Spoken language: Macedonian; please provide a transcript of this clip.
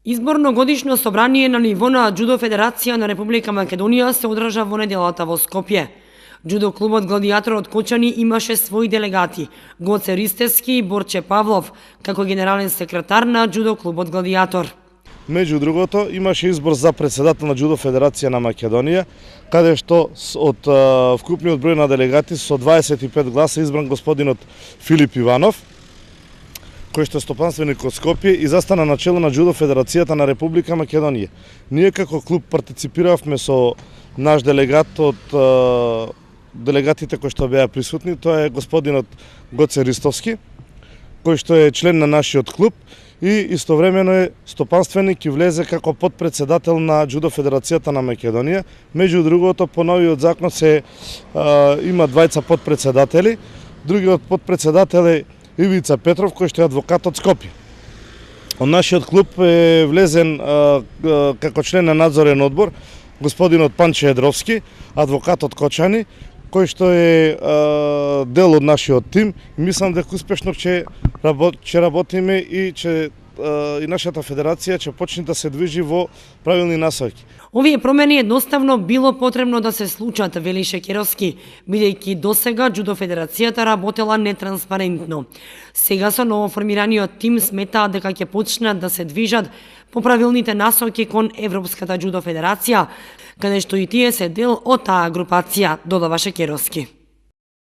Изборно годишно собрание на ниво на Џудо Федерација на Република Македонија се одржа во неделата во Скопје. Џудо клубот Гладијатор од Кочани имаше своји делегати, Гоце Ристевски и Борче Павлов, како генерален секретар на Џудо клубот Гладијатор. Меѓу другото, имаше избор за председател на Џудо Федерација на Македонија, каде што од вкупниот број на делегати со 25 гласа избран господинот Филип Иванов, кој што е стопанственик од Скопје и застана на чело на Џудо Федерацијата на Република Македонија. Ние како клуб партиципиравме со наш делегат од делегатите кои што беа присутни, тоа е господинот Гоце Ристовски, кој што е член на нашиот клуб и истовремено е стопанственик и влезе како подпредседател на Џудо Федерацијата на Македонија. Меѓу другото, по новиот закон има двајца подпредседатели. Другиот подпредседател е Ивица Петров, кој што е адвокат од Скопје. Од нашиот клуб е влезен како член на надзорен одбор господинот Панче Едровски, адвокат од Кочани, кој што е дел од нашиот тим. Мислам дека успешно ќе работиме и и нашата федерација ќе почне да се движи во правилни насоки. Овие промени едноставно било потребно да се случат, вели Шекеровски, бидејќи досега Џудо Федерацијата работела нетранспарентно. Сега со новоформираниот тим сметаат дека ќе почнат да се движат по правилните насоки кон Европската Џудо Федерација, каде што и тие се дел од таа групација, додава Шекеровски.